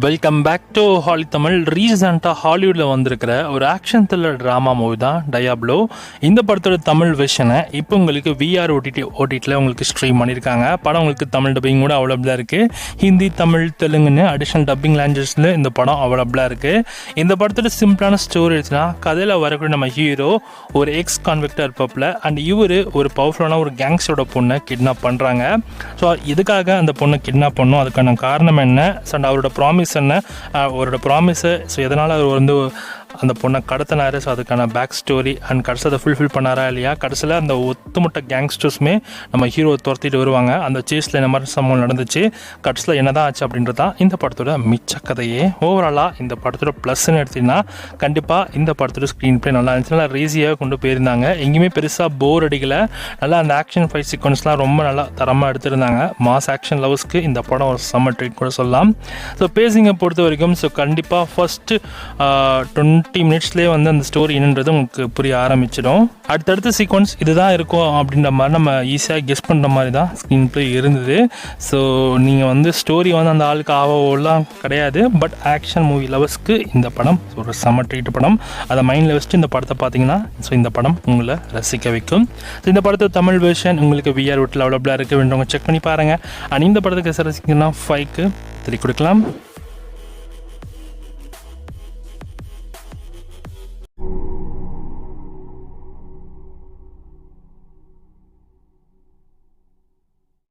Welcome back to Holly Tamil. ரீசெண்டாக ஹாலிவுட்டில் வந்திருக்கிற ஒரு ஆக்ஷன் த்ரில்லர் ட்ராமா மூவி தான் டயாப்லோ. இந்த படத்தோட தமிழ் வெர்ஷனை இப்போ உங்களுக்கு விஆர் ஓடிடியில் உங்களுக்கு ஸ்ட்ரீம் பண்ணியிருக்காங்க. படம் உங்களுக்கு தமிழ் டப்பிங் கூட அவைலபிளாக இருக்குது. ஹிந்தி, தமிழ், தெலுங்குன்னு அடிஷ்னல் டப்பிங் லாங்குவேஜஸில் இந்த படம் அவைலபிளாக இருக்குது. இந்த படத்தோட சிம்பிளான ஸ்டோரி எடுத்துனா, கதையில் வரக்கூடிய நம்ம ஹீரோ ஒரு எக்ஸ் கான்விக்டாக இருப்பாப்பில். அண்ட் இவர் ஒரு பவர்ஃபுல்லான ஒரு கேங்ஸ்டரோட பொண்ணை கிட்னாப் பண்ணுறாங்க. ஸோ இதுக்காக அந்த பொண்ணை கிட்னாப் பண்ணணும், அதுக்கான காரணம் என்ன, அண்ட் அவரோட ப்ராமிஸ் என்ன, அவரோட ப்ராமிஸை ஸோ எதனால் அவர் வந்து அந்த பொண்ணை கடத்தினாரு, ஸோ அதுக்கான பேக் ஸ்டோரி அண்ட் கடைசியில் அதை ஃபுல்ஃபில் பண்ணாரா இல்லையா, கடைசியில் அந்த ஒத்துமொட்ட கேங்ஸ்டர்ஸுமே நம்ம ஹீரோவை துரத்திட்டு வருவாங்க. அந்த சேஸில் என்ன மாதிரி சம்பவம் நடந்துச்சு, கடைசியில் என்ன தான் ஆச்சு அப்படின்றது தான் இந்த படத்தோட மிச்ச கதையே. ஓவராலாக இந்த படத்தோட ப்ளஸ்ன்னு எடுத்திங்கன்னா, கண்டிப்பாக இந்த படத்தோட ஸ்க்ரீன் ப்ளே நல்லா இருந்துச்சு. நல்லா ரீஸியாக கொண்டு போயிருந்தாங்க. எங்கேயுமே பெருசாக போர் அடிக்கலை. நல்லா அந்த ஆக்ஷன் ஃபைட் சீக்வன்ஸ்லாம் ரொம்ப நல்லா தரமாக எடுத்திருந்தாங்க. மாஸ் ஆக்ஷன் லவ்ஸ்க்கு இந்த படம் ஒரு சம்மர் ட்ரீட் கூட சொல்லலாம். ஸோ பேசிங்கை பொறுத்த வரைக்கும் ஸோ கண்டிப்பாக ஃபஸ்ட்டு 20 மினிட்ஸ்லேயே வந்து அந்த ஸ்டோரி என்னன்றது உங்களுக்கு புரிய ஆரம்பிச்சிடும். அடுத்தடுத்த சீக்வன்ஸ் இதுதான் இருக்கும் அப்படின்ற மாதிரி நம்ம ஈஸியாக கெஸ் பண்ணுற மாதிரி தான் ஸ்க்ரீன் ப்ளே இருந்தது. ஸோ நீங்கள் வந்து ஸ்டோரி வந்து அந்த ஆளுக்கு ஆவோலாம் கிடையாது. பட் ஆக்ஷன் மூவி லவர்ஸ்க்கு இந்த படம் ஒரு செம ட்ரீட் படம். அதை மைண்டில் வச்சுட்டு இந்த படத்தை பார்த்தீங்கன்னா ஸோ இந்த படம் உங்களை ரசிக்க வைக்கும். ஸோ இந்த படத்தை தமிழ் வெர்ஷன் உங்களுக்கு விஆர் வீட்டில் அவைலபிளாக இருக்க வேண்டவங்க செக் பண்ணி பாருங்கள். அண்ட் இந்த படத்துக்கு ரசிக்கணும்னா 5க்கு 3 கொடுக்கலாம்.